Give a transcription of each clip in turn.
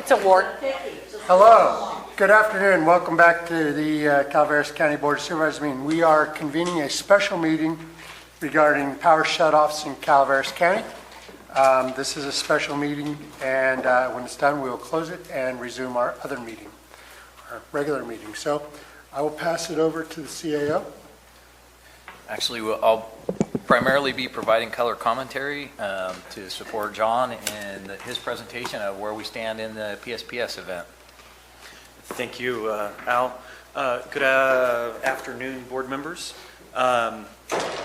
It's a ward. Hello. Good afternoon. Welcome back to the Calaveras County Board of Supervisors meeting. We are convening a special meeting regarding power shutoffs in Calaveras County. This is a special meeting, and when it's done, we will close it and resume our other meeting, our regular meeting. So I will pass it over to the CAO. Actually, I'll primarily be providing color commentary to support John in his presentation of where we stand in the PSPS event. Thank you, Al. Good afternoon, board members.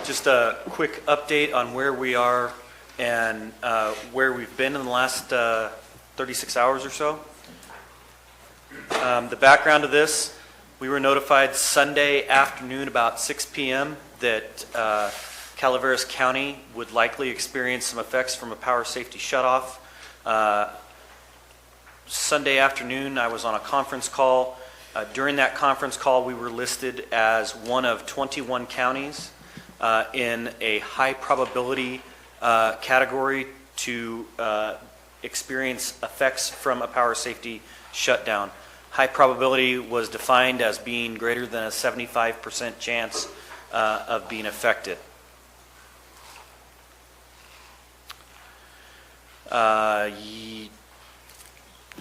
Just a quick update on where we are and where we've been in the last 36 hours or so. The background of this, we were notified Sunday afternoon about 6 p.m. that Calaveras County would likely experience some effects from a power safety shutoff. Sunday afternoon, I was on a conference call. During that conference call, we were listed as one of 21 counties in a high probability category to experience effects from a power safety shutdown. High probability was defined as being greater than a 75% chance of being affected.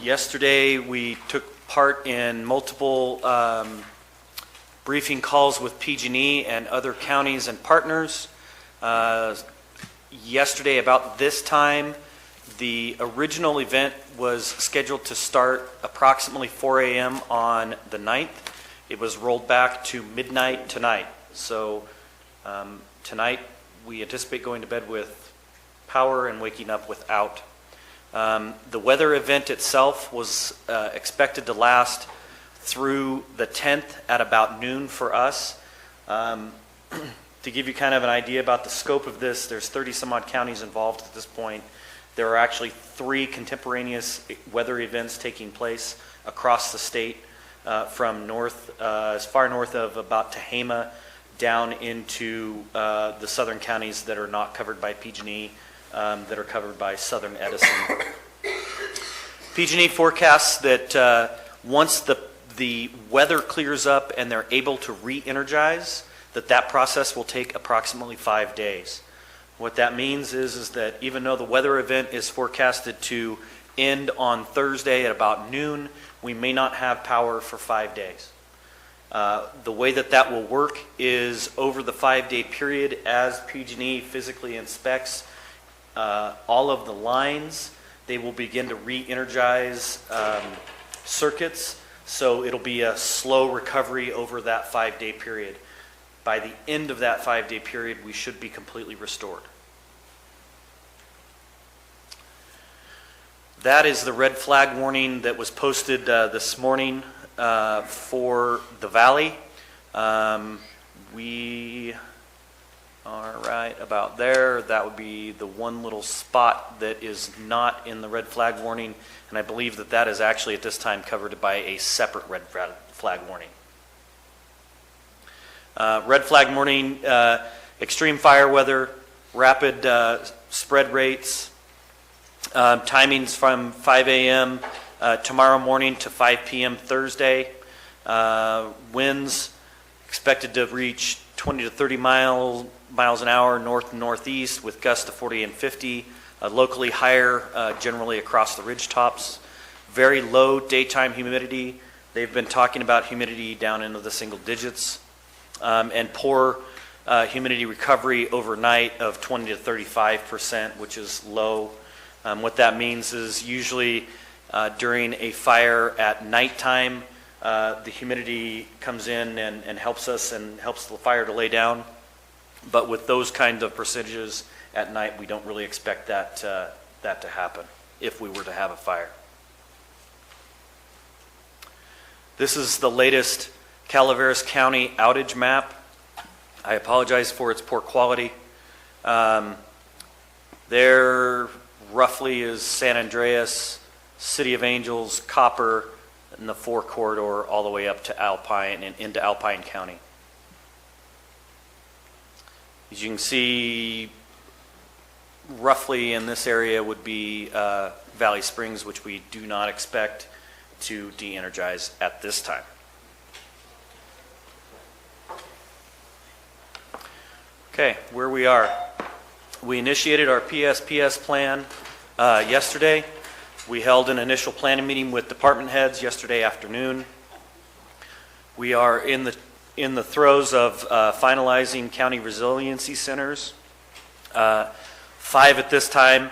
Yesterday, we took part in multiple briefing calls with PG&E and other counties and partners. Yesterday, about this time, the original event was scheduled to start approximately 4 a.m. on the 9th. It was rolled back to midnight tonight. So tonight, we anticipate going to bed with power and waking up without. The weather event itself was expected to last through the 10th at about noon for us. To give you kind of an idea about the scope of this, there's 30 some odd counties involved at this point. There are actually 3 contemporaneous weather events taking place across the state from north, as far north of about Tehama down into the southern counties that are not covered by PG&E, that are covered by Southern Edison. PG&E forecasts that once the weather clears up and they're able to re-energize, that process will take approximately 5 days. What that means is that even though the weather event is forecasted to end on Thursday at about noon, we may not have power for 5 days. The way that will work is over the 5-day period, as PG&E physically inspects all of the lines, they will begin to re-energize circuits, so it'll be a slow recovery over that 5-day period. By the end of that 5-day period, we should be completely restored. That is the red flag warning that was posted this morning for the valley. We are right about there. That would be the one little spot that is not in the red flag warning, and I believe that is actually at this time covered by a separate red flag warning. Red flag warning, extreme fire weather, rapid spread rates, timings from 5 a.m. Tomorrow morning to 5 p.m. Thursday. Winds expected to reach 20 to 30 miles an hour north and northeast with gusts to 40 and 50. Locally higher generally across the ridge tops. Very low daytime humidity. They've been talking about humidity down into the single digits. And poor humidity recovery overnight of 20 to 35%, which is low. What that means is usually during a fire at nighttime, the humidity comes in and helps us and helps the fire to lay down. But with those kinds of percentages at night, we don't really expect that to happen if we were to have a fire. This is the latest Calaveras County outage map. I apologize for its poor quality. There roughly is San Andreas, City of Angels, Copper, and the 4 corridor all the way up to Alpine and into Alpine County. As you can see, roughly in this area would be Valley Springs, which we do not expect to de-energize at this time. Okay, where we are. We initiated our PSPS plan yesterday. We held an initial planning meeting with department heads yesterday afternoon. We are in the throes of finalizing county resiliency centers. 5 at this time.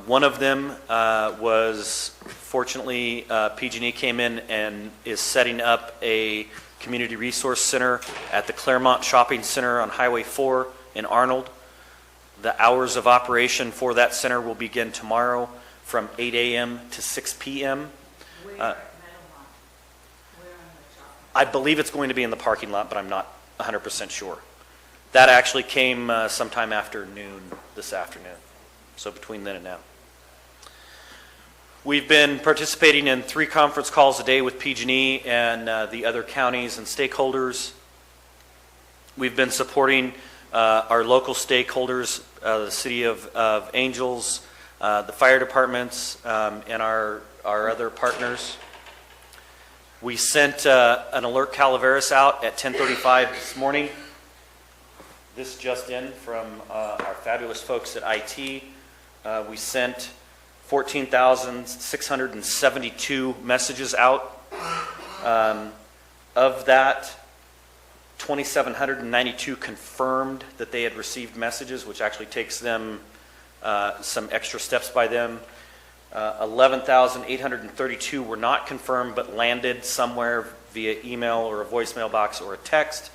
One of them was, fortunately, PG&E came in and is setting up a community resource center at the Claremont Shopping Center on Highway 4 in Arnold. The hours of operation for that center will begin tomorrow from 8 a.m. to 6 p.m. I believe it's going to be in the parking lot, but I'm not 100% sure. That actually came sometime after noon this afternoon, so between then and now. We've been participating in 3 conference calls a day with PG&E and the other counties and stakeholders. We've been supporting our local stakeholders, the City of Angels, the fire departments, and our other partners. We sent an alert Calaveras out at 10:35 this morning. This just in from our fabulous folks at IT. We sent 14,672 messages out. Of that, 2,792 confirmed that they had received messages, which actually takes them some extra steps by them. 11,832 were not confirmed but landed somewhere via email or a voicemail box or a text,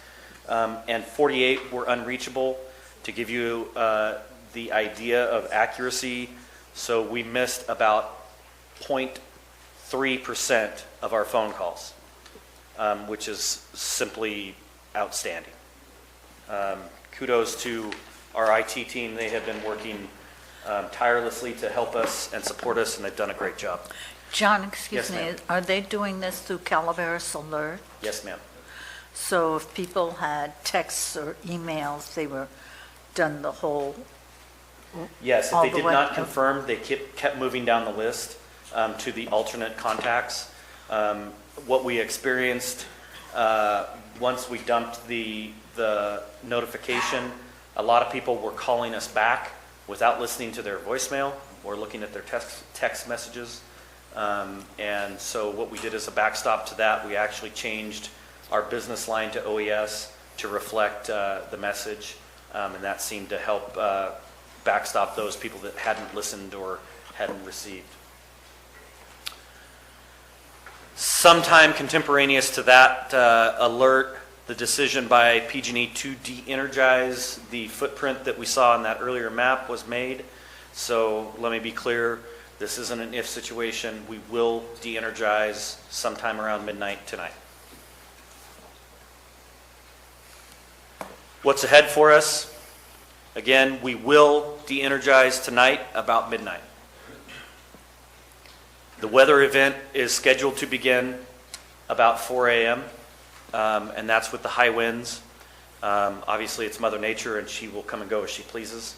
and 48 were unreachable. To give you the idea of accuracy, so we missed about 0.3% of our phone calls, which is simply outstanding. Kudos to our IT team. They have been working tirelessly to help us and support us, and they've done a great job. John, excuse Yes, me, ma'am. are they doing this through Calaveras Alert? Yes, ma'am. So if people had texts or emails, they were done the whole, Yes, if All they the did way- not confirm, they kept moving down the list to the alternate contacts. What we experienced once we dumped the notification, a lot of people were calling us back without listening to their voicemail or looking at their text messages. And so what we did as a backstop to that, we actually changed our business line to OES to reflect the message, and that seemed to help backstop those people that hadn't listened or hadn't received. Sometime contemporaneous to that alert, the decision by PG&E to de-energize the footprint that we saw in that earlier map was made. So let me be clear, this isn't an if situation. We will de-energize sometime around midnight tonight. What's ahead for us? Again, we will de-energize tonight about midnight. The weather event is scheduled to begin about 4 a.m., and that's with the high winds. Obviously, it's Mother Nature, and she will come and go as she pleases.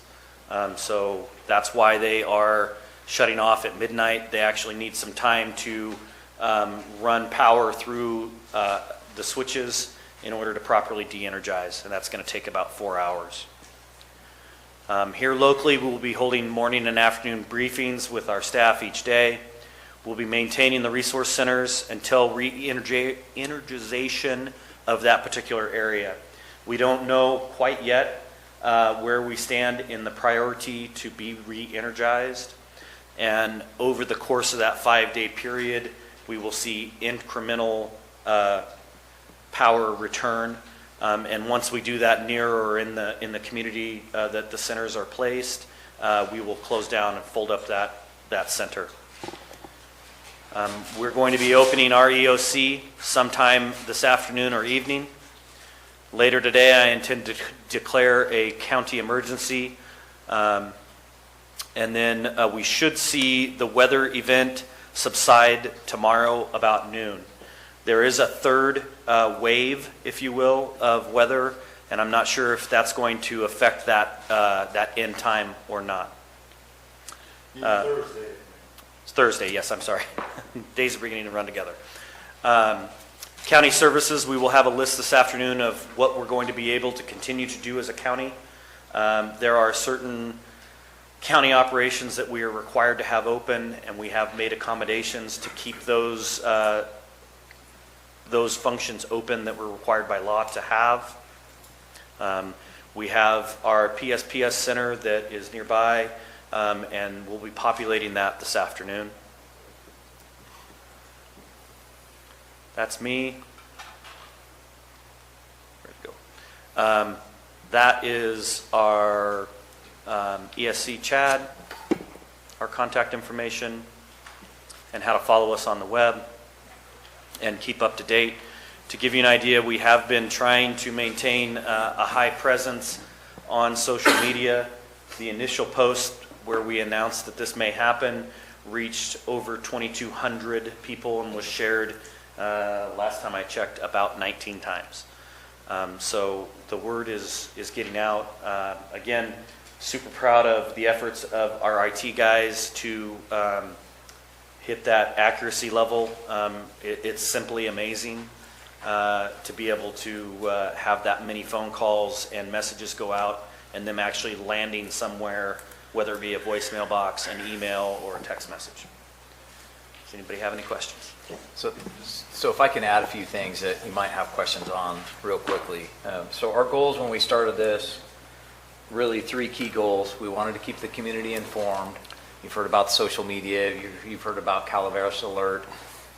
So that's why they are shutting off at midnight. They actually need some time to run power through the switches in order to properly de-energize, and that's going to take about 4 hours. Here locally, we will be holding morning and afternoon briefings with our staff each day. We'll be maintaining the resource centers until re-energization of that particular area. We don't know quite yet where we stand in the priority to be re-energized. And over the course of that 5-day period, we will see incremental power return. And once we do that near or in the community that the centers are placed, we will close down and fold up that center. We're going to be opening our EOC sometime this afternoon or evening. Later today, I intend to declare a county emergency. And then we should see the weather event subside tomorrow about noon. There is a third wave, if you will, of weather, and I'm not sure if that's going to affect that end time or not. Thursday. Thursday, yes, I'm sorry. Days are beginning to run together. County services, we will have a list this afternoon of what we're going to be able to continue to do as a county. There are certain county operations that we are required to have open, and we have made accommodations to keep those functions open that we're required by law to have. We have our PSPS center that is nearby, and we'll be populating that this afternoon. That's me. Where'd it go? That is our ESC Chad, our contact information, and how to follow us on the web and keep up to date. To give you an idea, we have been trying to maintain a high presence on social media. The initial post where we announced that this may happen reached over 2,200 people and was shared, last time I checked, about 19 times. So the word is getting out. Again, super proud of the efforts of our IT guys to hit that accuracy level. It's simply amazing to be able to have that many phone calls and messages go out and them actually landing somewhere, whether it be a voicemail box, an email, or a text message. Does anybody have any questions? So if I can add a few things that you might have questions on real quickly. So our goals when we started this, really 3 key goals. We wanted to keep the community informed. You've heard about social media. You've heard about Calaveras Alert.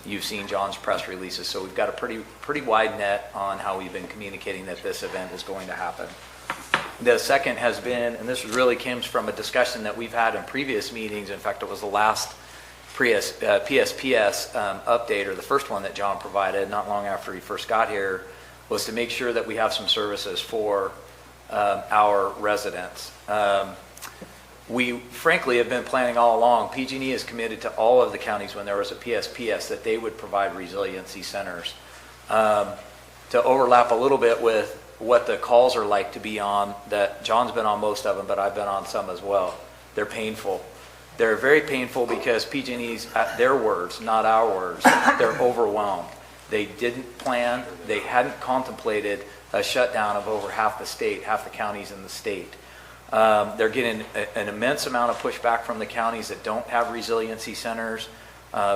You've seen John's press releases. So we've got a pretty wide net on how we've been communicating that this event is going to happen. The second has been, and this really comes from a discussion that we've had in previous meetings. In fact, it was the last PSPS update, or the first one that John provided not long after he first got here, was to make sure that we have some services for our residents. We frankly have been planning all along. PG&E is committed to all of the counties when there was a PSPS that they would provide resiliency centers. To overlap a little bit with what the calls are like to be on, that John's been on most of them, but I've been on some as well. They're painful. They're very painful because PG&E's, at their words, not our words, they're overwhelmed. They didn't plan, they hadn't contemplated a shutdown of over half the state, half the counties in the state. They're getting an immense amount of pushback from the counties that don't have resiliency centers.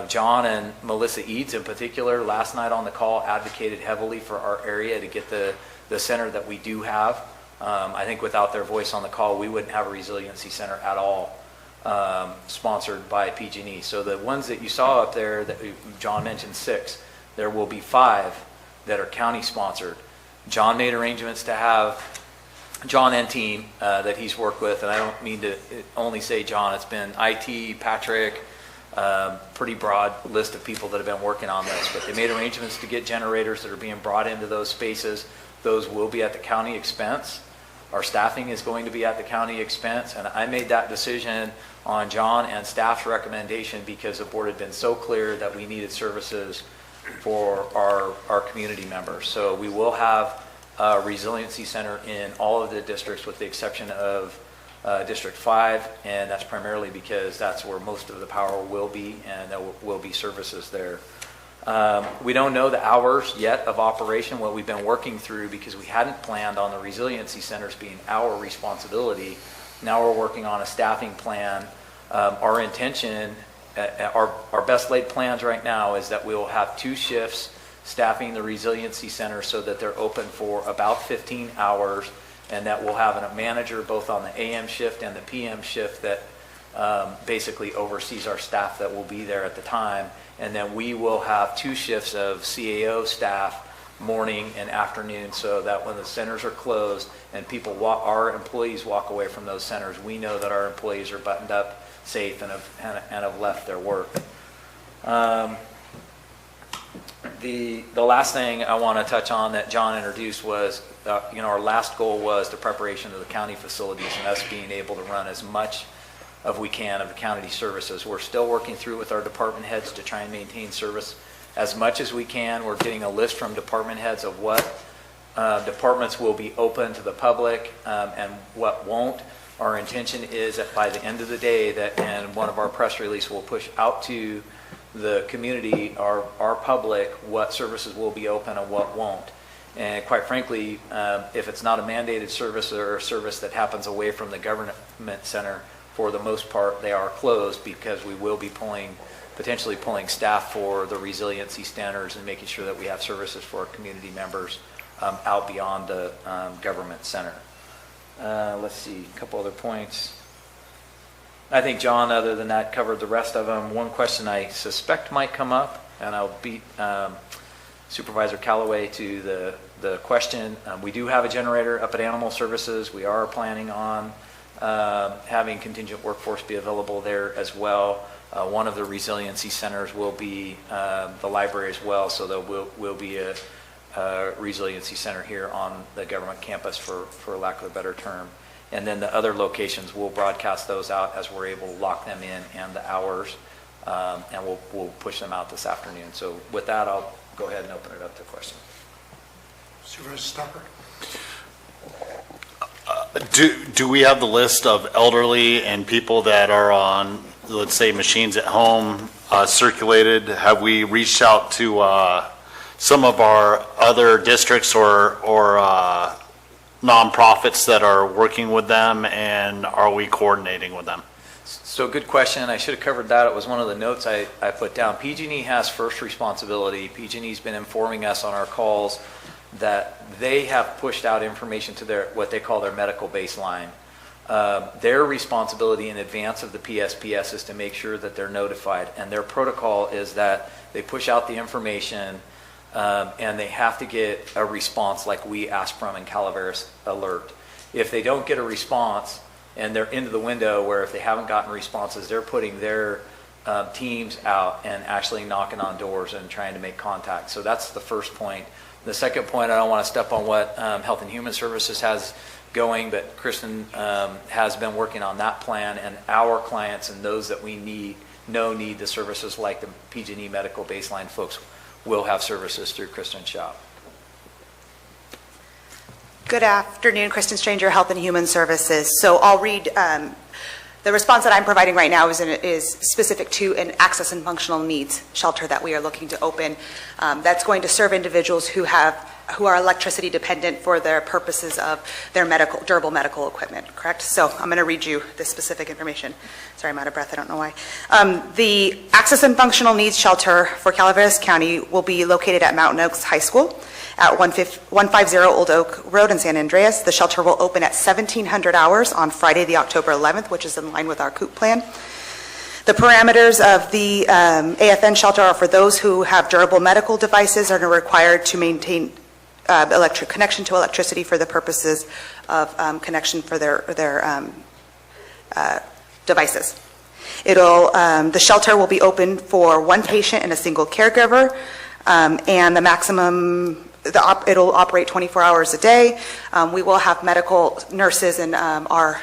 John and Melissa Eads in particular, last night on the call, advocated heavily for our area to get the center that we do have. I think without their voice on the call, we wouldn't have a resiliency center at all, sponsored by PG&E. So the ones that you saw up there, that John mentioned 6, there will be 5 that are county sponsored. John made arrangements to have John and team that he's worked with, and I don't mean to only say John, it's been IT, Patrick, pretty broad list of people that have been working on this, but they made arrangements to get generators that are being brought into those spaces. Those will be at the county expense. Our staffing is going to be at the county expense, and I made that decision on John and staff's recommendation because the board had been so clear that we needed services for our community members. So we will have a resiliency center in all of the districts with the exception of District 5, and that's primarily because that's where most of the power will be, and there will be services there. We don't know the hours yet of operation. What we've been working through, because we hadn't planned on the resiliency centers being our responsibility, now we're working on a staffing plan. Our intention, our best laid plans right now is that we will have 2 shifts staffing the resiliency center so that they're open for about 15 hours, and that we'll have a manager both on the AM shift and the PM shift that basically oversees our staff that will be there at the time. And then we will have 2 shifts of CAO staff, morning and afternoon, so that when the centers are closed and our employees walk away from those centers, we know that our employees are buttoned up, safe, and have left their work. The last thing I want to touch on that John introduced was, our last goal was the preparation of the county facilities and us being able to run as much of we can of the county services. We're still working through with our department heads to try and maintain service as much as we can. We're getting a list from department heads of what departments will be open to the public and what won't. Our intention is that by the end of the day, that, and one of our press releases will push out to the community, our public, what services will be open and what won't. And quite frankly, if it's not a mandated service or a service that happens away from the government center, for the most part, they are closed, because we will be potentially pulling staff for the resiliency standards and making sure that we have services for our community members out beyond the government center. Let's see, a couple other points. I think John, other than that, covered the rest of them. One question I suspect might come up, and I'll beat Supervisor Callaway to the question. We do have a generator up at Animal Services. We are planning on having contingent workforce be available there as well. One of the resiliency centers will be the library as well, so there will be a resiliency center here on the government campus, for lack of a better term. And then the other locations, we'll broadcast those out as we're able to lock them in and the hours, and we'll push them out this afternoon. So with that, I'll go ahead and open it up to questions. Supervisor Stopper? Do we have the list of elderly and people that are on, let's say, machines at home circulated? Have we reached out to some of our other districts or nonprofits that are working with them, and are we coordinating with them? So good question. I should have covered that. It was one of the notes I put down. PG&E has first responsibility. PG&E's been informing us on our calls that they have pushed out information to what they call their medical baseline. Their responsibility in advance of the PSPS is to make sure that they're notified, and their protocol is that they push out the information, and they have to get a response like we ask from in Calaveras Alert. If they don't get a response, and they're into the window where if they haven't gotten responses, they're putting their teams out and actually knocking on doors and trying to make contact. So that's the first point. The second point, I don't want to step on what Health and Human Services has going, but Kristen has been working on that plan, and our clients and those that we need the services like the PG&E medical baseline folks will have services through Kristen Shop. Good afternoon, Kristen Stranger, Health and Human Services. So I'll read, the response that I'm providing right now is specific to an access and functional needs shelter that we are looking to open. That's going to serve individuals who are electricity dependent for their purposes of their durable medical equipment, correct? So I'm going to read you this specific information. Sorry, I'm out of breath, I don't know why. The Access and Functional Needs Shelter for Calaveras County will be located at Mountain Oaks High School at 150 Old Oak Road in San Andreas. The shelter will open at 1700 hours on Friday, the October 11th, which is in line with our COOP plan. The parameters of the AFN shelter are for those who have durable medical devices and are required to maintain electric connection to electricity for the purposes of connection for their devices. The shelter will be open for one patient and a single caregiver, and the maximum, it'll operate 24 hours a day. We will have medical nurses and our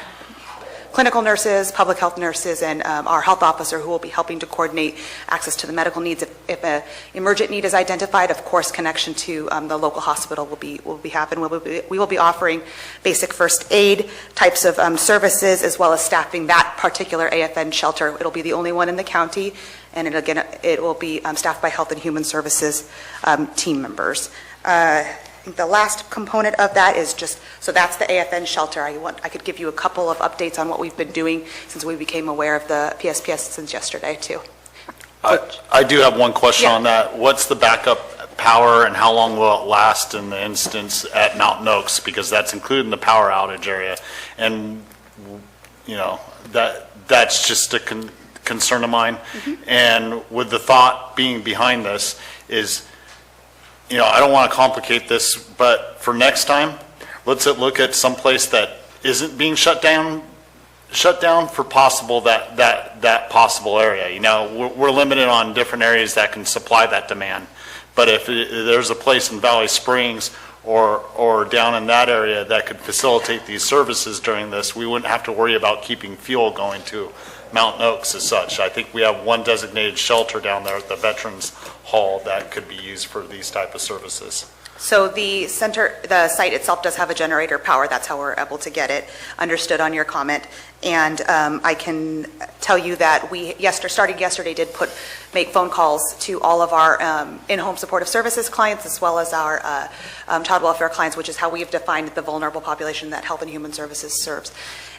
clinical nurses, public health nurses, and our health officer who will be helping to coordinate access to the medical needs. If an emergent need is identified, of course, connection to the local hospital will be happening. We will be offering basic first aid types of services, as well as staffing that particular AFN shelter. It'll be the only one in the county, and it will be staffed by Health and Human Services team members. I think the last component of that is so that's the AFN shelter. I could give you a couple of updates on what we've been doing since we became aware of the PSPS since yesterday too. I do have one question Yeah. on that. What's the backup power, and how long will it last in the instance at Mountain Oaks? Because that's included in the power outage area. And, you know, that's just a concern of mine. Mm-hmm. And with the thought being behind this is, you know, I don't want to complicate this, but for next time, let's look at some place that isn't being shut down for possible that possible area. You know, we're limited on different areas that can supply that demand. But if there's a place in Valley Springs or down in that area that could facilitate these services during this, we wouldn't have to worry about keeping fuel going to Mountain Oaks as such. I think we have one designated shelter down there at the Veterans Hall that could be used for these type of services. So the site itself does have a generator power. That's how we're able to get it. Understood on your comment. And I can tell you that we, starting yesterday, did make phone calls to all of our in-home supportive services clients as well as our child welfare clients, which is how we've defined the vulnerable population that Health and Human Services serves.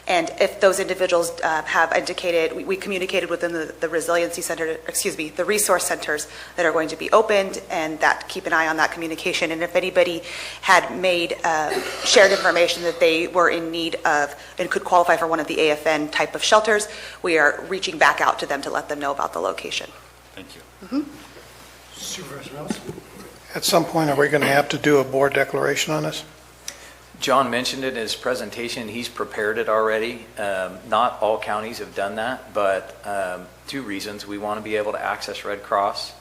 And if those individuals have indicated, we communicated within the resiliency center, the resource centers that are going to be opened, and that keep an eye on that communication. And if anybody had shared information that they were in need of and could qualify for one of the AFN type of shelters, we are reaching back out to them to let them know about the location. Thank you. Supervisor Mills? At some point, are we going to have to do a board declaration on this? John mentioned it in his presentation. He's prepared it already. Not all counties have done that, but 2 reasons. We want to be able to access Red Cross,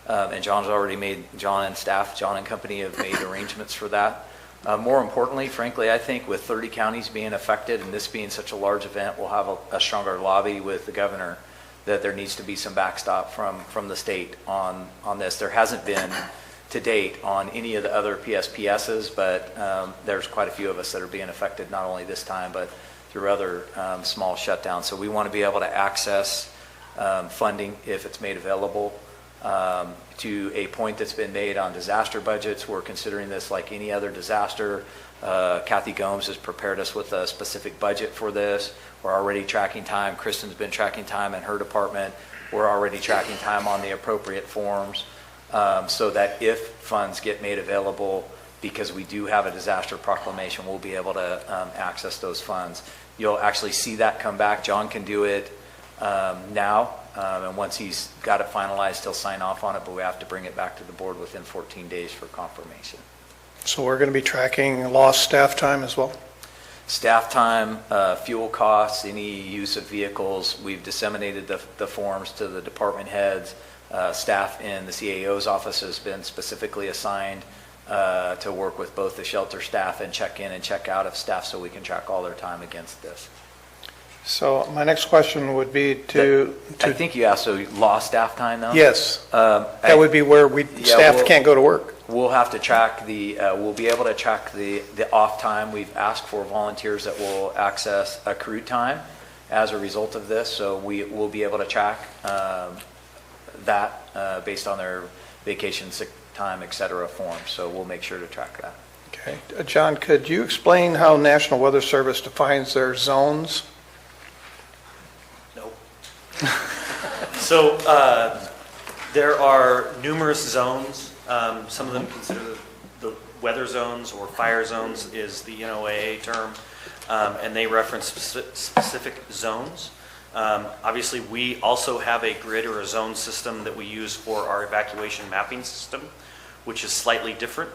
and John and company have made arrangements for that. More importantly, frankly, I think with 30 counties being affected and this being such a large event, we'll have a stronger lobby with the governor that there needs to be some backstop from the state on this. There hasn't been to date on any of the other PSPSs, but there's quite a few of us that are being affected not only this time, but through other small shutdowns. So we want to be able to access funding if it's made available. To a point that's been made on disaster budgets, we're considering this like any other disaster. Kathy Gomes has prepared us with a specific budget for this. We're already tracking time. Kristen's been tracking time in her department. We're already tracking time on the appropriate forms. So that if funds get made available, because we do have a disaster proclamation, we'll be able to access those funds. You'll actually see that come back. John can do it now, and once he's got it finalized, he'll sign off on it, but we have to bring it back to the board within 14 days for confirmation. So we're going to be tracking lost staff time as well? Staff time, fuel costs, any use of vehicles. We've disseminated the forms to the department heads. Staff in the CAO's office has been specifically assigned to work with both the shelter staff and check in and check out of staff so we can track all their time against this. So my next question would be I think you asked, so lost staff time though? Yes. That would be where staff can't go to work. We'll have to track we'll be able to track the off time. We've asked for volunteers that will access accrued time as a result of this, so we will be able to track that based on their vacation, sick time, et cetera forms. So we'll make sure to track that. Okay. John, could you explain how National Weather Service defines their zones? Nope. So there are numerous zones. Some of them consider the weather zones or fire zones is the NOAA term, and they reference specific zones. Obviously, we also have a grid or a zone system that we use for our evacuation mapping system, which is slightly different.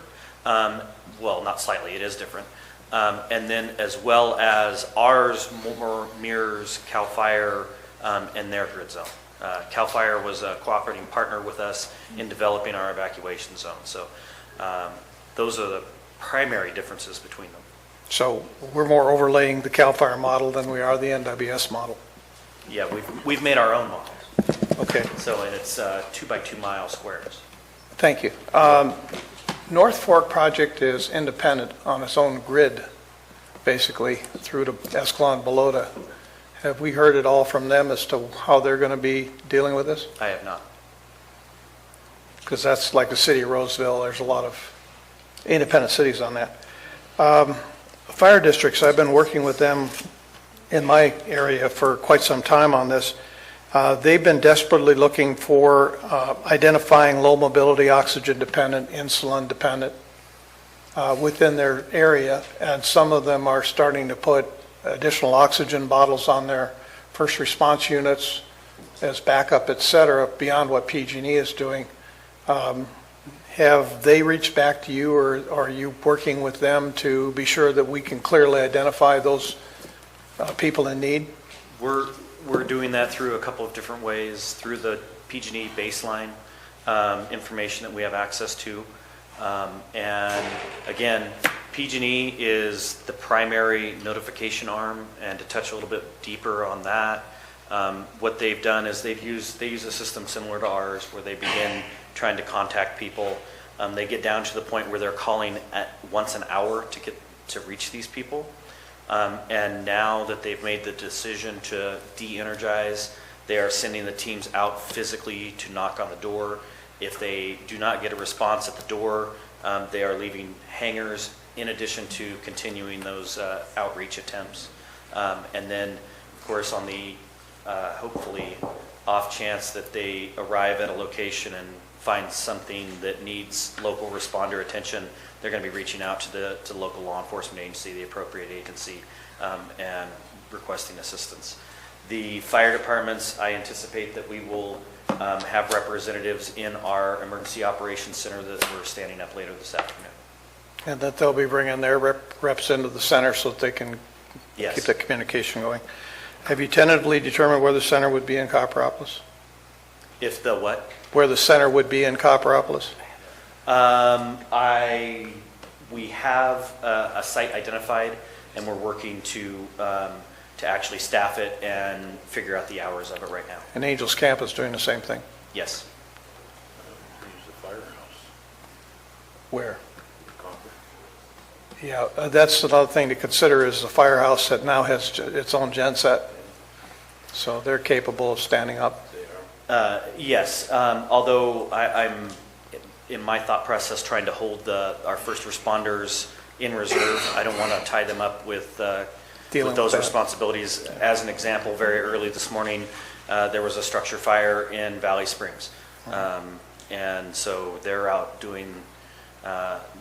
Well, not slightly, it is different. And then as well as ours more mirrors CAL FIRE and their grid zone. CAL FIRE was a cooperating partner with us in developing our evacuation zone. So those are the primary differences between them. So we're more overlaying the CAL FIRE model than we are the NWS model. Yeah, we've made our own model. Okay. So and it's 2 by 2 mile squares. Thank you. North Fork project is independent on its own grid, basically, through to Escalon Belota. Have we heard at all from them as to how they're going to be dealing with this? I have not. Because that's like the city of Roseville. There's a lot of independent cities on that. Fire districts, I've been working with them in my area for quite some time on this. They've been desperately looking for identifying low mobility, oxygen dependent, insulin dependent within their area, and some of them are starting to put additional oxygen bottles on their first response units as backup, et cetera, beyond what PG&E is doing. Have they reached back to you, or are you working with them to be sure that we can clearly identify those people in need? We're doing that through a couple of different ways, through the PG&E baseline information that we have access to. And again, PG&E is the primary notification arm, and to touch a little bit deeper on that, what they've done is they use a system similar to ours where they begin trying to contact people They get down to the point where they're calling at once an hour to reach these people. And now that they've made the decision to de-energize, they are sending the teams out physically to knock on the door. If they do not get a response at the door, they are leaving hangars in addition to continuing those outreach attempts. And then, of course, on the hopefully off chance that they arrive at a location and find something that needs local responder attention, they're going to be reaching out to the local law enforcement agency, the appropriate agency, and requesting assistance. The fire departments, I anticipate that we will have representatives in our emergency operations center that we're standing up later this afternoon. And that they'll be bringing their reps into the center so that they can Yes. keep the communication going. Have you tentatively determined where the center would be in Copperopolis? If the what? Where the center would be in Copperopolis? We have a site identified, and we're working to actually staff it and figure out the hours of it right now. And Angels Camp is doing the same thing. Yes. Where? Yeah, that's another thing to consider is the firehouse that now has its own genset. So they're capable of standing up. Yes, although I'm, in my thought process, trying to hold our first responders in reserve. I don't want to tie them up with those responsibilities. As an example, very early this morning, there was a structure fire in Valley Springs. And so they're out doing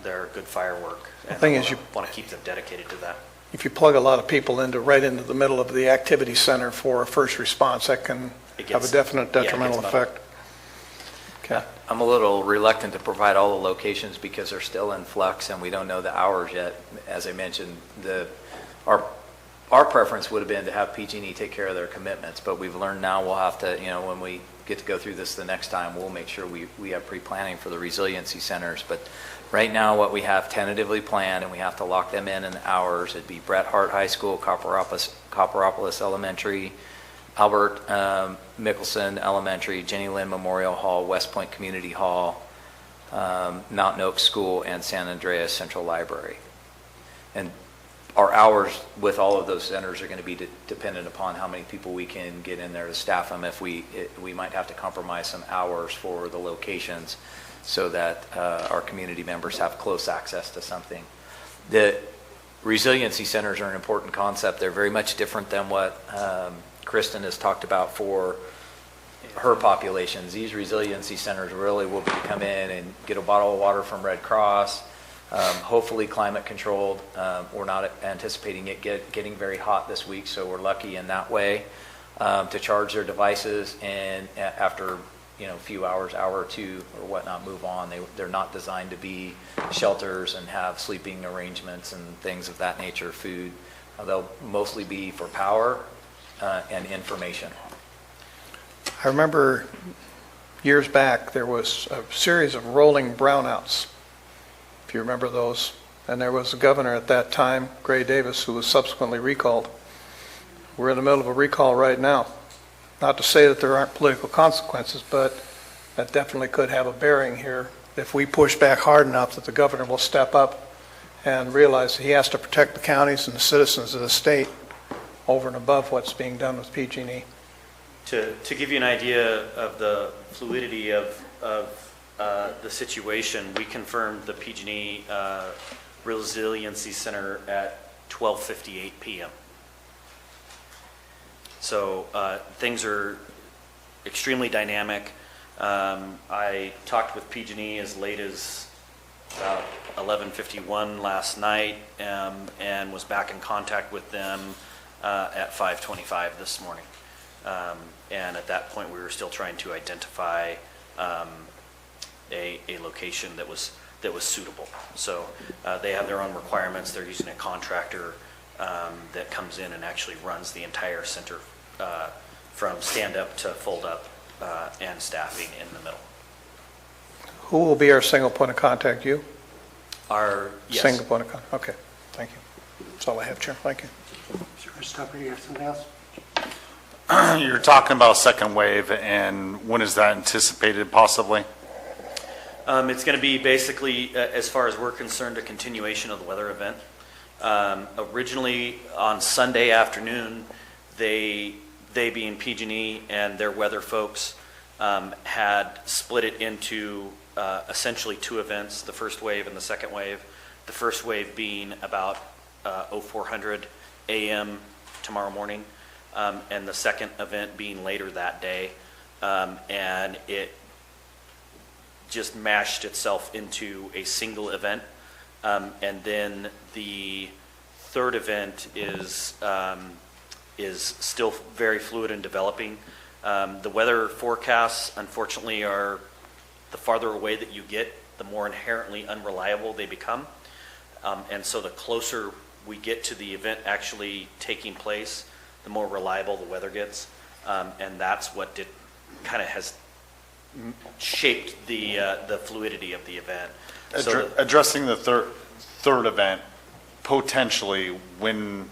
their good fire work. The thing is, you want to keep them dedicated to that. If you plug a lot of people right into the middle of the activity center for a first response, that can have a definite detrimental effect. Okay. I'm a little reluctant to provide all the locations because they're still in flux and we don't know the hours yet. As I mentioned, our preference would have been to have PG&E take care of their commitments, but we've learned now we'll have to, when we get to go through this the next time, we'll make sure we have pre-planning for the resiliency centers. But right now, what we have tentatively planned, and we have to lock them in the hours, it'd be Bret Hart High School, Copperopolis Elementary, Albert Mickelson Elementary, Jenny Lynn Memorial Hall, West Point Community Hall, Mountain Oaks School, and San Andreas Central Library. And our hours with all of those centers are going to be dependent upon how many people we can get in there to staff them. If we might have to compromise some hours for the locations so that our community members have close access to something. The resiliency centers are an important concept. They're very much different than what Kristen has talked about for her populations. These resiliency centers really will come in and get a bottle of water from Red Cross, hopefully climate controlled. We're not anticipating it getting very hot this week, so we're lucky in that way, to charge their devices and after a few hours, hour or two or whatnot, move on. They're not designed to be shelters and have sleeping arrangements and things of that nature, food. They'll mostly be for power and information. I remember years back, there was a series of rolling brownouts, if you remember those. And there was a governor at that time, Gray Davis, who was subsequently recalled. We're in the middle of a recall right now. Not to say that there aren't political consequences, but that definitely could have a bearing here if we push back hard enough that the governor will step up and realize that he has to protect the counties and the citizens of the state over and above what's being done with PG&E. To give you an idea of the fluidity of the situation, we confirmed the PG&E Resiliency Center at 12:58 p.m. So things are extremely dynamic. I talked with PG&E as late as about 11:51 last night and was back in contact with them at 5:25 this morning. And at that point, we were still trying to identify a location that was suitable. So they have their own requirements. They're using a contractor that comes in and actually runs the entire center from stand up to fold up and staffing in the middle. Who will be our single point of contact? You? Yes. Single point of contact. Okay. Thank you. That's all I have, Chair. Thank you. Mr. Christopher, you have something else? You're talking about a second wave, and when is that anticipated possibly? It's going to be basically, as far as we're concerned, a continuation of the weather event. Originally, on Sunday afternoon, they being PG&E and their weather folks, had split it into essentially two events, the first wave and the second wave. The first wave being about 0400 a.m. tomorrow morning, and the second event being later that day. And it just mashed itself into a single event. And then the third event is still very fluid and developing. The weather forecasts, unfortunately, are the farther away that you get, the more inherently unreliable they become. And so the closer we get to the event actually taking place, the more reliable the weather gets. And that's what kind of has shaped the fluidity of the event. So Addressing the third event, potentially, when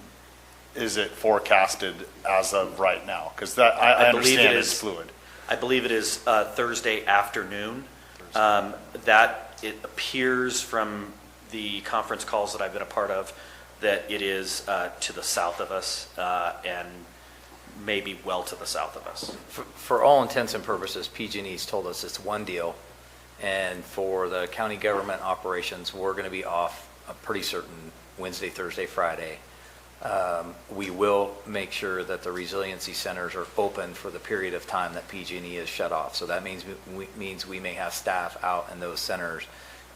is it forecasted as of right now? Because I understand it's fluid. I believe it is Thursday afternoon. That it appears from the conference calls that I've been a part of that it is to the south of us and maybe well to the south of us. For all intents and purposes, PG&E's told us it's one deal, and for the county government operations, we're going to be off a pretty certain Wednesday, Thursday, Friday. We will make sure that the resiliency centers are open for the period of time that PG&E is shut off. So that means we may have staff out in those centers,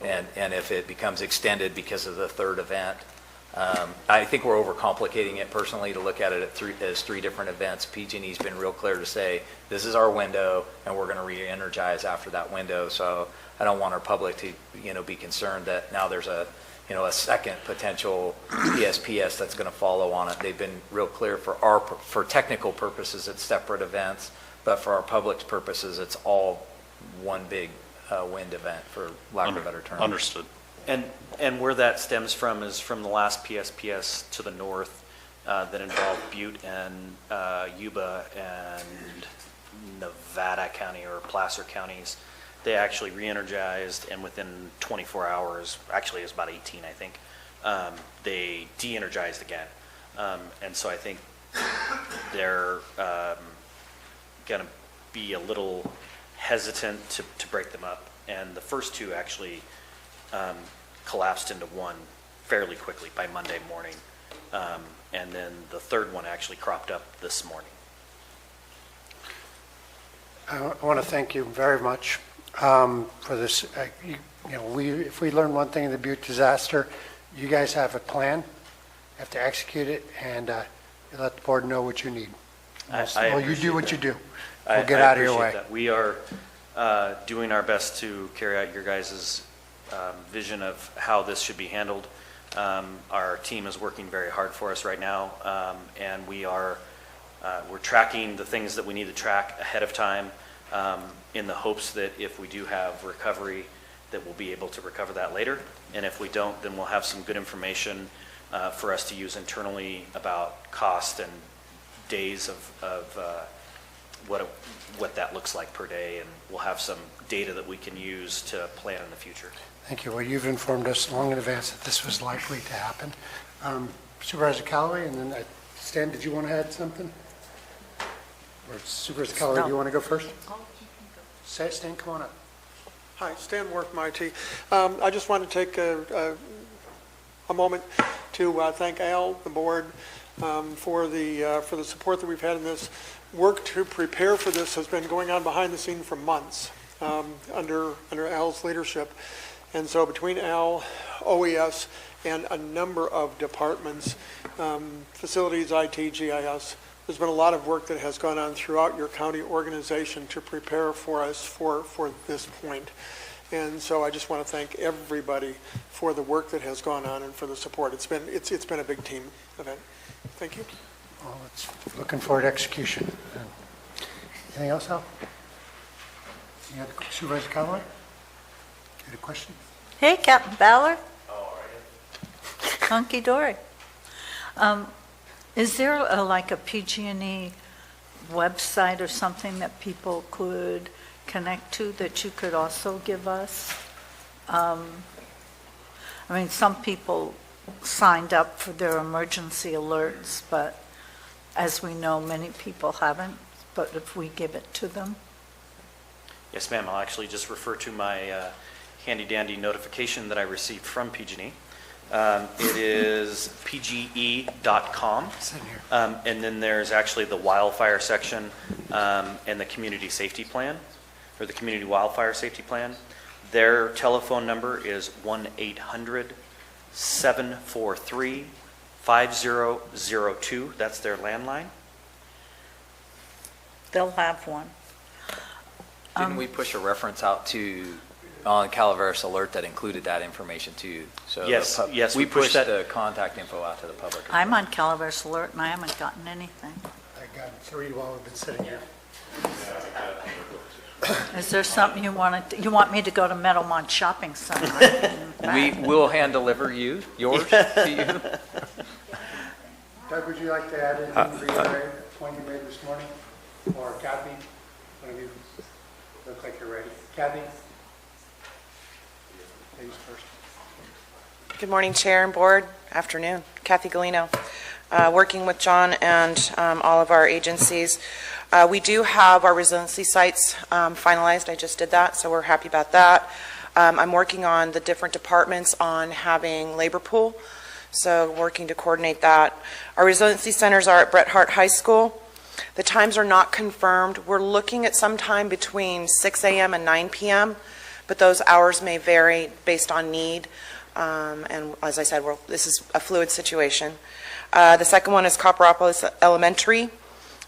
and if it becomes extended because of the third event, I think we're overcomplicating it personally to look at it as three different events. PG&E's been real clear to say this is our window, and we're going to re-energize after that window. So I don't want our public to be concerned that now there's a second potential ESPS that's going to follow on it. They've been real clear for technical purposes, it's separate events, but for our public's purposes, it's all one big wind event, for lack of a better term. Understood. And where that stems from is from the last PSPS to the north that involved Butte and Yuba and Nevada County or Placer counties. They actually re-energized, and within 24 hours, actually it was about 18, I think, they de-energized again. And so I think they're going to be a little hesitant to break them up. And the first two actually collapsed into one fairly quickly by Monday morning. And then the third one actually cropped up this morning. I want to thank you very much for this. If we learn one thing in the Butte disaster, you guys have a plan, you have to execute it, and you let the board know what you need. Well, you do what you do. We'll get out of your way. That. We are doing our best to carry out your guys' vision of how this should be handled. Our team is working very hard for us right now, and we're tracking the things that we need to track ahead of time in the hopes that if we do have recovery, that we'll be able to recover that later. And if we don't, then we'll have some good information for us to use internally about cost and days of what that looks like per day, and we'll have some data that we can use to plan in the future. Thank you. Well, you've informed us long in advance that this was likely to happen. Supervisor Callaway, and then Stan, did you want to add something? Or Supervisor Callaway, do you want to go first? Stan, come on up. Hi, Stan Work, MIT. I just want to take a moment to thank Al, the board, for the support that we've had in this. Work to prepare for this has been going on behind the scene for months under Al's leadership. And so between Al, OES, and a number of departments, facilities, IT, GIS, there's been a lot of work that has gone on throughout your county organization to prepare for us for this point. And so I just want to thank everybody for the work that has gone on and for the support. It's been a big team event. Thank you. Well, looking forward to execution. Anything else, Al? Any other, Supervisor Callaway? You had a question? Hey, Captain Ballard. Oh, are you? Hunky dory. Is there like a PG&E website or something that people could connect to that you could also give us? I mean, some people signed up for their emergency alerts, but as we know, many people haven't. But if we give it to them, Yes, ma'am. I'll actually just refer to my handy-dandy notification that I received from PG&E. It is pge.com. And then there's actually the wildfire section and the community safety plan, or the community wildfire safety plan. Their telephone number is 1-800-743-5002. That's their landline. they'll have one. Didn't we push a reference out to, on Calaveras Alert that included that information too? So the Yes, yes, we we pushed pushed that. the contact info out to the public. as I'm well. on Calaveras Alert and I haven't gotten anything. I got 3 while we've been sitting here. Is there something you want me to go to Meadowmont Shopping Center? We will hand deliver yours to you. Doug, would you like to add anything to the point you made this morning? Or Kathy? One of you look like you're ready. Kathy? Ladies first. Good morning, Chair and Board. Afternoon. Kathy Galino, working with John and all of our agencies. We do have our resiliency sites finalized. I just did that, so we're happy about that. I'm working on the different departments on having labor pool, so working to coordinate that. Our resiliency centers are at Bret Harte High School. The times are not confirmed. We're looking at some time between 6 a.m. and 9 p.m., but those hours may vary based on need. And as I said, this is a fluid situation. The second one is Copperopolis Elementary.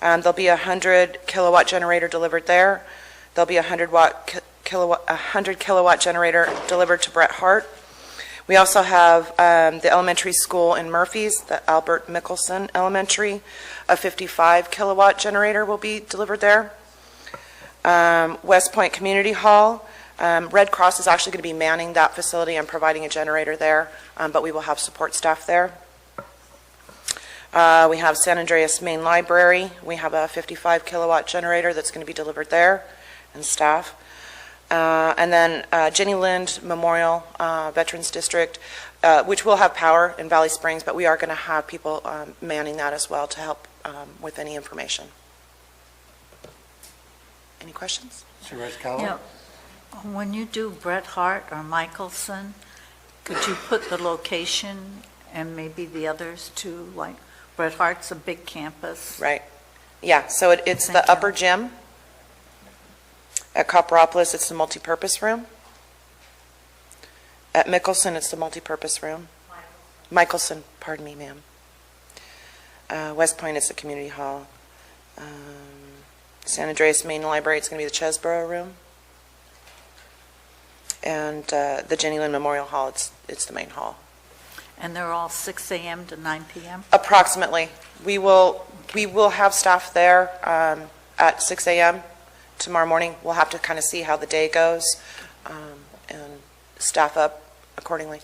There'll be a 100 kilowatt generator delivered there. There'll be a 100 kilowatt generator delivered to Bret Harte. We also have the elementary school in Murphy's, the Albert Mickelson Elementary. A 55 kilowatt generator will be delivered there. West Point Community Hall. Red Cross is actually going to be manning that facility and providing a generator there, but we will have support staff there. We have San Andreas Main Library. We have a 55 kilowatt generator that's going to be delivered there, and staff. And then Jenny Lind Memorial Veterans District, which will have power in Valley Springs, but we are going to have people manning that as well to help with any information. Any questions? Supervisor Callaway? Yeah. When you do Bret Harte or Michelson, could you put the location and maybe the others too? Like Bret Harte's a big campus. Right. Yeah, so it's Thank the you. upper gym. At Copperopolis, it's the multipurpose room. At Mickelson, it's the multipurpose room. Michelson, pardon me, ma'am. West Point, it's the community hall. San Andreas Main Library, it's going to be the Chesborough room. And the Jenny Lind Memorial Hall, it's the main hall. And they're all 6 a.m. to 9 p.m.? Approximately. We will have staff there at 6 a.m. tomorrow morning. We'll have to kind of see how the day goes and staff up accordingly.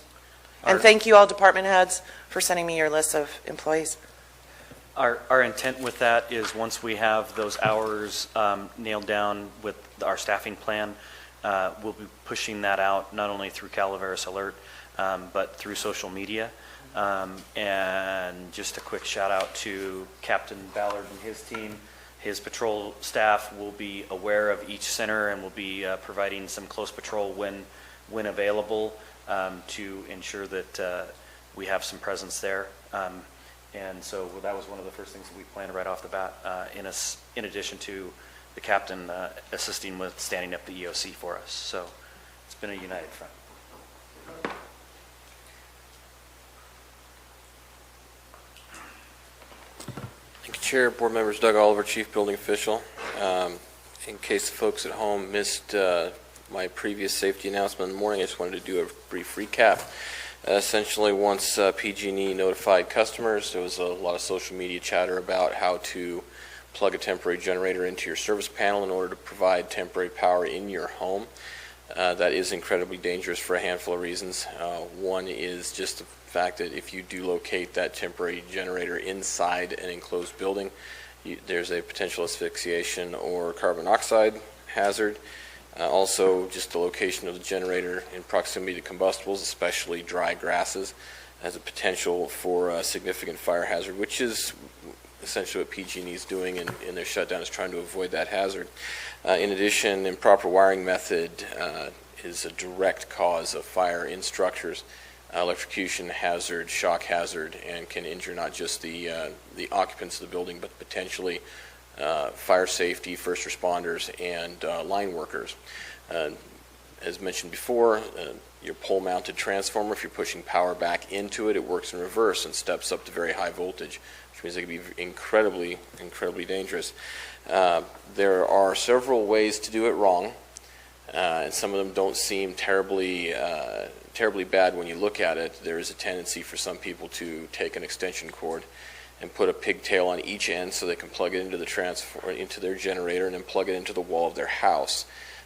And thank you all department heads for sending me your list of employees. Our intent with that is once we have those hours nailed down with our staffing plan, we'll be pushing that out not only through Calaveras Alert, but through social media. And just a quick shout out to Captain Ballard and his team. His patrol staff will be aware of each center and will be providing some close patrol when available to ensure that we have some presence there. And so that was one of the first things that we planned right off the bat, in addition to the captain assisting with standing up the EOC for us. So it's been a united front. Thank you, Chair. Board members, Doug Oliver, Chief Building Official. In case the folks at home missed my previous safety announcement in the morning, I just wanted to do a brief recap. Essentially, once PG&E notified customers, there was a lot of social media chatter about how to plug a temporary generator into your service panel in order to provide temporary power in your home. That is incredibly dangerous for a handful of reasons. One is just the fact that if you do locate that temporary generator inside an enclosed building, there's a potential asphyxiation or carbon monoxide hazard. Also, just the location of the generator in proximity to combustibles, especially dry grasses, has a potential for a significant fire hazard, which is essentially what PG&E is doing in their shutdown, is trying to avoid that hazard. In addition, improper wiring method is a direct cause of fire in structures, electrocution hazard, shock hazard, and can injure not just the occupants of the building, but potentially fire safety, first responders, and line workers. As mentioned before, your pole-mounted transformer, if you're pushing power back into it, it works in reverse and steps up to very high voltage, which means it can be incredibly, incredibly dangerous. There are several ways to do it wrong, and some of them don't seem terribly bad when you look at it. There is a tendency for some people to take an extension cord and put a pigtail on each end so they can plug it into into their generator and then plug it into the wall of their house.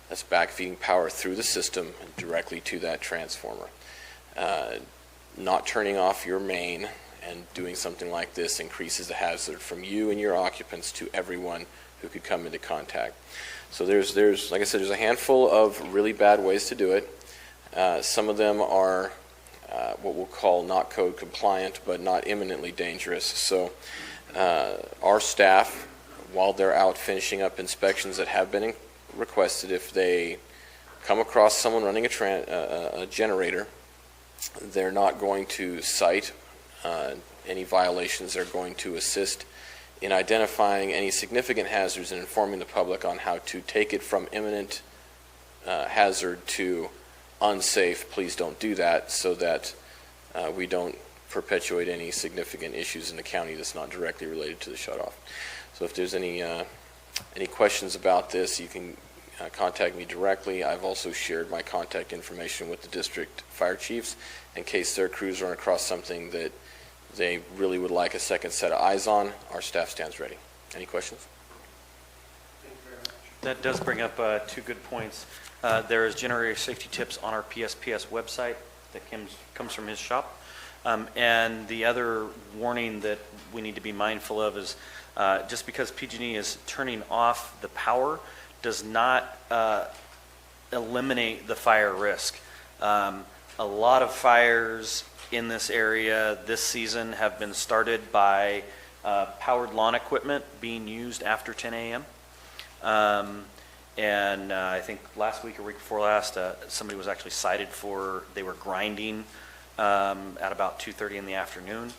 That's backfeeding power through the system and directly to that transformer. Not turning off your main and doing something like this increases the hazard from you and your occupants to everyone who could come into contact. So there's like I said, there's a handful of really bad ways to do it. Some of them are what we'll call not code compliant, but not imminently dangerous. So our staff, while they're out finishing up inspections that have been requested, if they come across someone running a generator, they're not going to cite any violations. They're going to assist in identifying any significant hazards and informing the public on how to take it from imminent hazard to unsafe, please don't do that, so that we don't perpetuate any significant issues in the county that's not directly related to the shutoff. So if there's any questions about this, you can contact me directly. I've also shared my contact information with the district fire chiefs in case their crews run across something that they really would like a second set of eyes on. Our staff stands ready. Any questions? That does bring up two good points. There is generator safety tips on our PSPS website that comes from his shop. And the other warning that we need to be mindful of is just because PG&E is turning off the power does not eliminate the fire risk. A lot of fires in this area this season have been started by powered lawn equipment being used after 10 a.m. And I think last week or week before last, somebody was actually cited for, they were grinding at about 2:30 in the afternoon.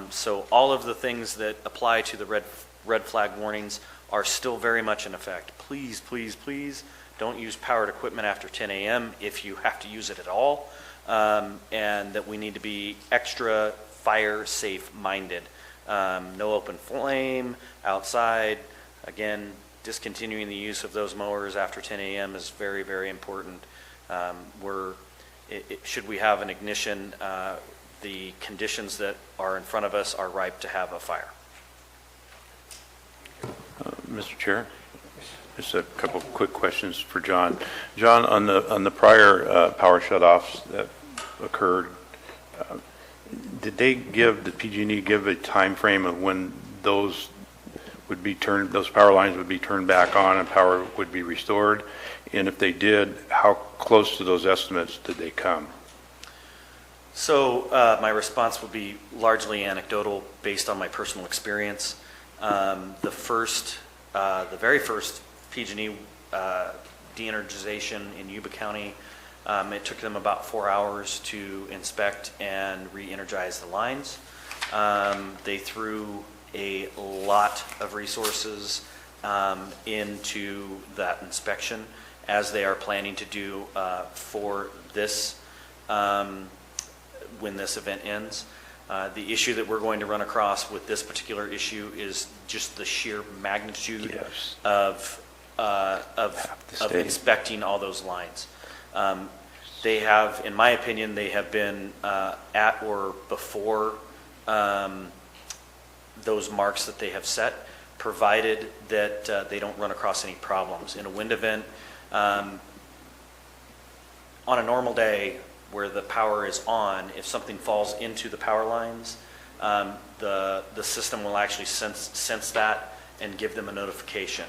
So all of the things that apply to the red flag warnings are still very much in effect. Please, please, please don't use powered equipment after 10 a.m. if you have to use it at all. And that we need to be extra fire safe minded. No open flame outside. Again, discontinuing the use of those mowers after 10 a.m. is very, very important. Should we have an ignition, the conditions that are in front of us are ripe to have a fire. Mr. Chair, just a couple of quick questions for John. John, on the prior power shutoffs that occurred, did they give, did PG&E give a time frame of when those would be turned, those power lines would be turned back on and power would be restored? And if they did, how close to those estimates did they come? So my response would be largely anecdotal based on my personal experience. The very first PG&E de-energization in Yuba County, it took them about 4 hours to inspect and re-energize the lines. They threw a lot of resources into that inspection, as they are planning to do for this when this event ends. The issue that we're going to run across with this particular issue is just the sheer magnitude of inspecting all those lines. They have, in my opinion, they have been at or before those marks that they have set, provided that they don't run across any problems. In a wind event, on a normal day where the power is on, if something falls into the power lines, the system will actually sense that and give them a notification.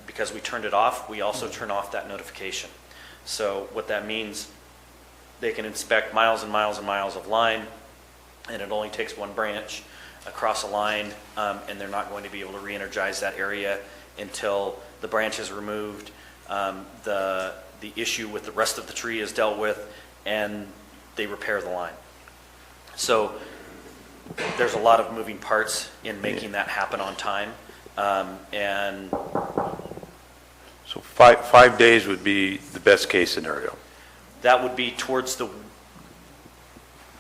Because we turned it off, we also turn off that notification. So what that means, they can inspect miles and miles and miles of line, and it only takes one branch across a line, and they're not going to be able to re-energize that area until the branch is removed, the issue with the rest of the tree is dealt with, and they repair the line. So there's a lot of moving parts in making that happen on time, and So 5 days would be the best case scenario. that would be towards the,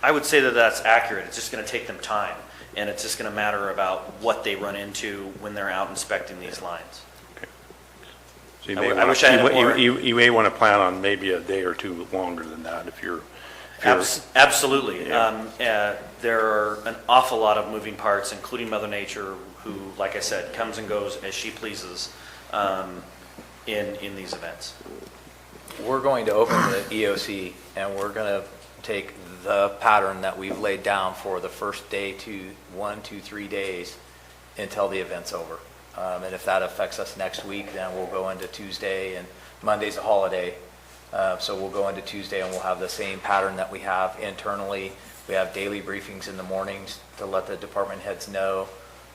I would say that that's accurate. It's just going to take them time, and it's just going to matter about what they run into when they're out inspecting these lines. So I wish I had more. you may want to plan on maybe a day or two longer than that if you're. Absolutely. Yeah. There are an awful lot of moving parts, including Mother Nature, who, like I said, comes and goes as she pleases in these events. We're going to open the EOC, and we're going to take the pattern that we've laid down for the first day to 1, 2, 3 days until the event's over. And if that affects us next week, then we'll go into Tuesday, and Monday's a holiday. So we'll go into Tuesday and we'll have the same pattern that we have internally. We have daily briefings in the mornings to let the department heads know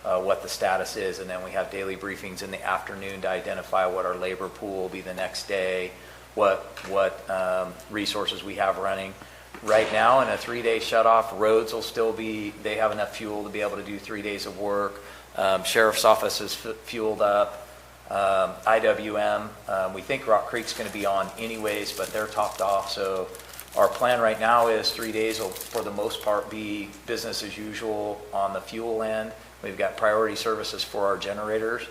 what the status is, and then we have daily briefings in the afternoon to identify what our labor pool will be the next day, what resources we have running. Right now, in a 3-day shutoff, roads will still be, they have enough fuel to be able to do 3 days of work. Sheriff's office is fueled up. IWM, we think Rock Creek's going to be on anyways, but they're topped off. So our plan right now is 3 days will, for the most part, be business as usual on the fuel end. We've got priority services for our generators.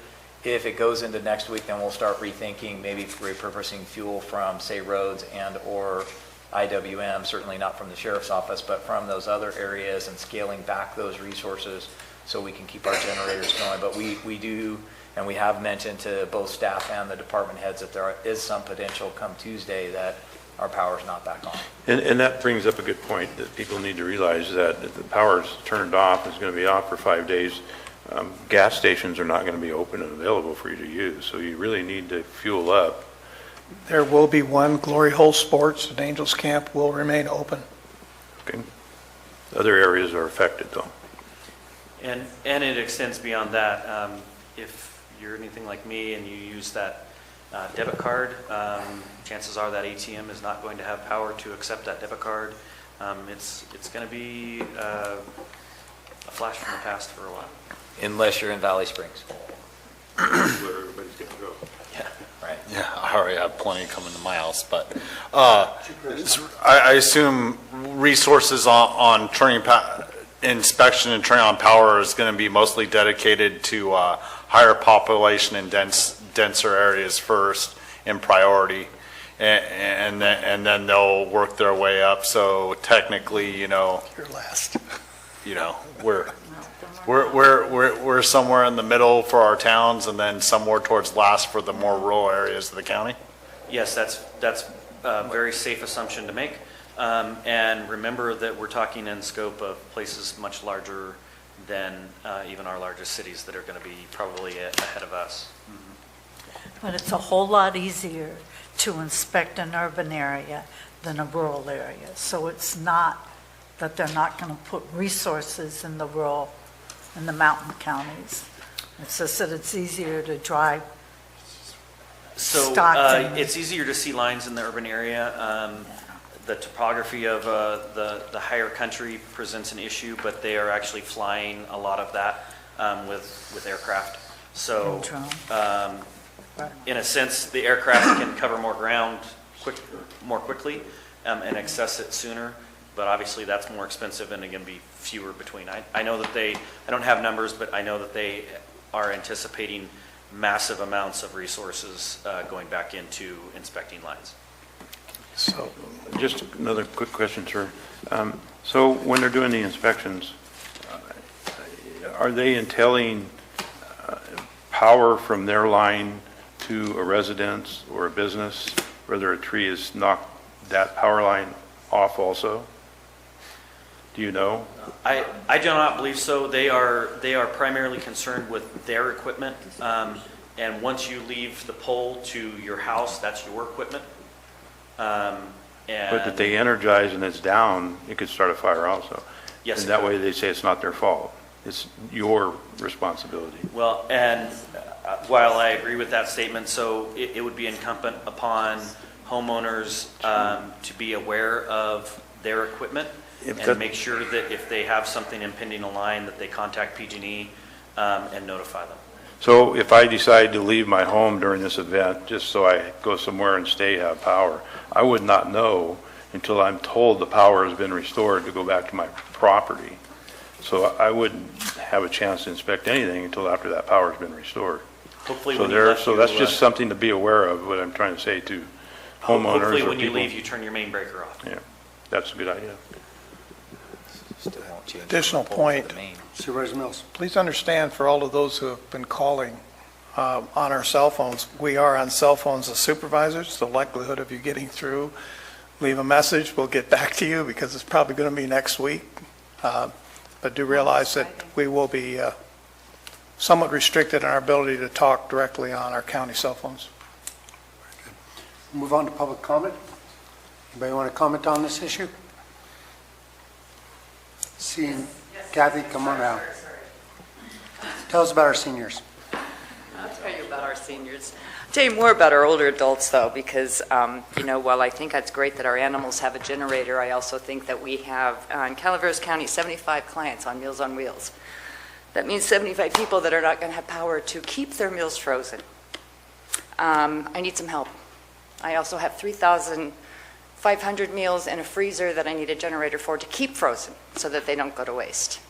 If it goes into next week, then we'll start rethinking maybe repurposing fuel from, say, roads and or IWM, certainly not from the sheriff's office, but from those other areas, and scaling back those resources so we can keep our generators going. But we do, and we have mentioned to both staff and the department heads that there is some potential come Tuesday that our power's not back on. And that brings up a good point, that people need to realize that if the power's turned off, it's going to be off for 5 days. Gas stations are not going to be open and available for you to use, so you really need to fuel up. There will be one. Glory Hole Sports at Angels Camp will remain open. Okay. Other areas are affected, though. And it extends beyond that. If you're anything like me and you use that debit card, chances are that ATM is not going to have power to accept that debit card. It's going to be a flash from the past for a while. Unless you're in Valley Springs. Where everybody's going to go. Yeah, right. Yeah, I already have plenty coming to my house, but I assume resources on turning inspection and turning on power is going to be mostly dedicated to higher population and denser areas first in priority, and then they'll work their way up. So technically, You're last. We're somewhere in the middle for our towns, and then somewhere towards last for the more rural areas of the county. Yes, that's a very safe assumption to make. And remember that we're talking in scope of places much larger than even our largest cities that are going to be probably ahead of us. But it's a whole lot easier to inspect an urban area than a rural area. So it's not that they're not going to put resources in the rural, in the mountain counties. It's just that it's easier to drive stock in. It's easier to see lines in the urban area. The topography of the higher country presents an issue, but they are actually flying a lot of that with aircraft. So in a sense, the aircraft can cover more ground more quickly and access it sooner. But obviously, that's more expensive and going to be fewer between. I know that I don't have numbers, but I know that they are anticipating massive amounts of resources going back into inspecting lines. So, just another quick question, sir. So when they're doing the inspections, are they entailing power from their line to a residence or a business, whether a tree has knocked that power line off also? Do you know? I do not believe so. They are primarily concerned with their equipment. And once you leave the pole to your house, that's your equipment. And But if they energize and it's down, it could start a fire also. Yes, And it that could. way they say it's not their fault. It's your responsibility. Well, and while I agree with that statement, so it would be incumbent upon homeowners to be aware of their equipment If and that- make sure that if they have something impending a line, that they contact PG&E and notify them. So if I decide to leave my home during this event, just so I go somewhere and stay, have power, I would not know until I'm told the power has been restored to go back to my property. So I wouldn't have a chance to inspect anything until after that power's been restored. Hopefully, So when you left, that's you, just something to be aware of, what I'm trying to say to homeowners hopefully or when you people. leave, you turn your main breaker off. Yeah, that's a good idea. Additional point, Supervisor Mills. please understand for all of those who have been calling on our cell phones, we are on cell phones as supervisors. The likelihood of you getting through, leave a message, we'll get back to you because it's probably going to be next week. But do realize that we will be somewhat restricted in our ability to talk directly on our county cell phones. Move on to public comment. Anybody want to comment on this issue? Seeing Kathy, come on out. Tell us about our seniors. I'll tell you about our seniors. I'll tell you more about our older adults, though, because, while I think that's great that our animals have a generator, I also think that we have, in Calaveras County, 75 clients on Meals on Wheels. That means 75 people that are not going to have power to keep their meals frozen. I need some help. I also have 3,500 meals in a freezer that I need a generator for to keep frozen so that they don't go to waste.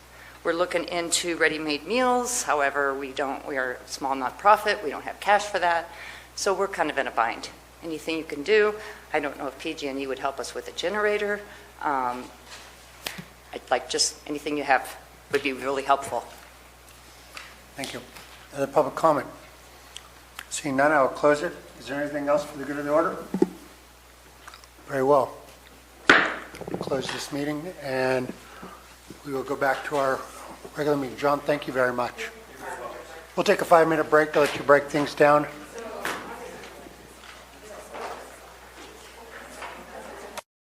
We're looking into ready-made meals. However, we are a small nonprofit. We don't have cash for that. So we're kind of in a bind. Anything you can do. I don't know if PG&E would help us with a generator. I'd like just anything you have would be really helpful. Thank you. Other public comment? Seeing none, I will close it. Is there anything else for the good of the order? Very well. We'll close this meeting, and we will go back to our regular meeting. John, thank you very much. We'll take a 5-minute break to let you break things down.